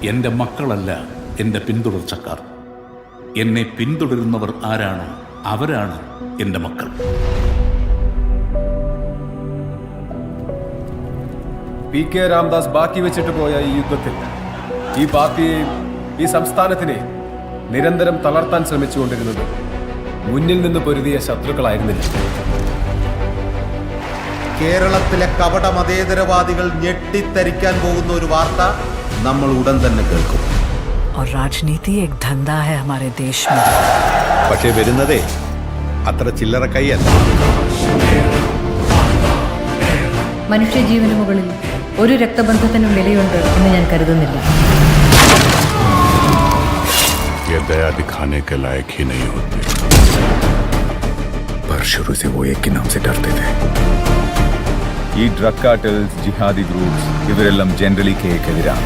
എൻ്റെ മക്കളല്ല എൻ്റെ പിന്തുടർച്ചക്കാർ. എന്നെ പിന്തുടരുന്നവർ ആരാണോ അവരാണ് എൻ്റെ മക്കൾ. PK രാംദാസ് ബാക്കി വെച്ചിട്ട് പോയ ഈ യുദ്ധത്തിൽ ഈ പാർട്ടിയെയും ഈ സംസ്ഥാനത്തിനെയും നിരന്തരം തളർത്താൻ ശ്രമിച്ചുകൊണ്ടിരുന്നത് മുന്നിൽ നിന്ന് പൊരുതിയ ശത്രുക്കളായിരുന്നില്ല. കേരളത്തിലെ കപട മതേതരവാദികൾ ഞെട്ടിത്തരിക്കാൻ പോകുന്ന ഒരു വാർത്ത നമ്മൾ ഉടൻ തന്നെ കേൾക്കും. और राजनीति एक धंधा है हमारे देश में. പക്ഷേ വരുന്നതേ അത്ര ചില്ലറ കൈയല്ല. മനുഷ്യജീവന് മുകളിൽ ഒരു രക്തബന്ധത്തിനും വിലയുണ്ട് എന്ന് ഞാൻ കരുതുന്നില്ല. ये दया दिखाने के लायक ही नहीं होते, पर शुरू से वो एक के नाम से डरते थे. ഈ ഡ്രഗ് കാർട്ടൽസ്, ജിഹാദി ഗ്രൂപ്പ്സ് ഇവരെല്ലാം ജനറലി കേക്കെതിരാണ്.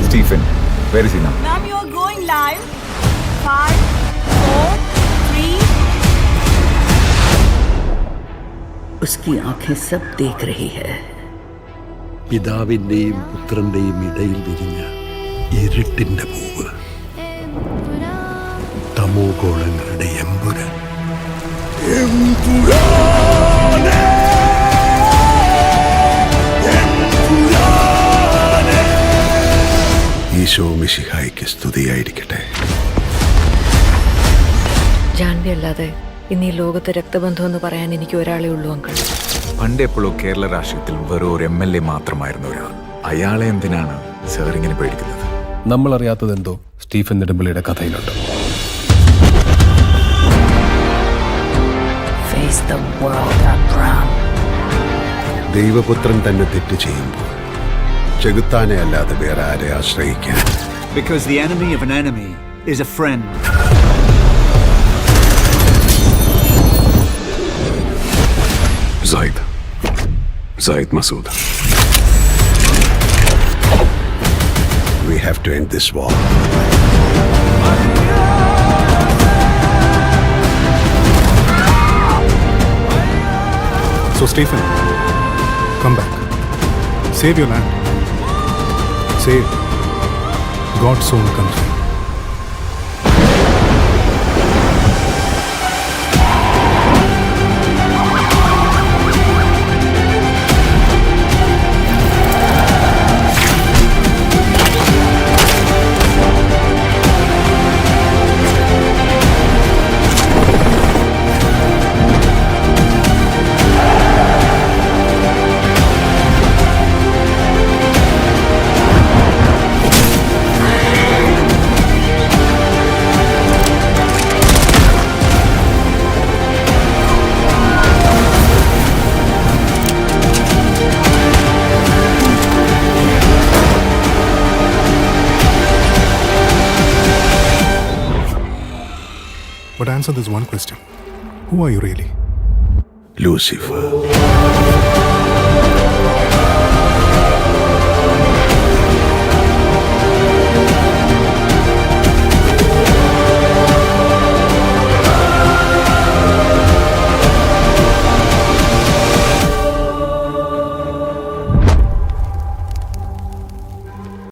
Stephen, where is he now? Ma'am, you are going live. 5, 4, 3. उसकी आंखें सब देख रही है. പിതാവിന്റെയും പുത്രന്റെയും ഇടയിൽ വിരിഞ്ഞ ഇരുട്ടിന്റെ പൂവ്, തമോ ഗോളങ്ങളുടെ എമ്പുരാൻ. ഈശോ മിശിഹായ്ക്ക് സ്തുതിയായിരിക്കട്ടെ. ജാൻവി അല്ലാതെ ഇന്ന് ഈ ലോകത്ത് രക്തബന്ധം എന്ന് പറയാൻ എനിക്ക് ഒരാളേ ഉള്ളൂ അങ്കിൾ. പണ്ടെപ്പോഴോ കേരള രാഷ്ട്രീയത്തിൽ വെറും ഒരു MLA മാത്രമായിരുന്ന ഒരാൾ. അയാളെ എന്തിനാണ് സാർ ഇങ്ങനെ പേടിക്കുന്നത്? നമ്മൾ അറിയാത്തതെന്തോ Stephen നെടുമ്പള്ളിയുടെ കഥയിലുണ്ട്. Face the world, Abraham. ദൈവപുത്രൻ തന്നെ തെറ്റ് ചെയ്യുമ്പോൾ ചെകുത്താനെ അല്ലാതെ വേറെ ആരെ ആശ്രയിക്കാൻ? Because the enemy of an enemy is a friend. Zaid Masood. We have to end this war. So Stephen, come back, save your land, save God's own country. But answer this one question: who are you really? Lucifer.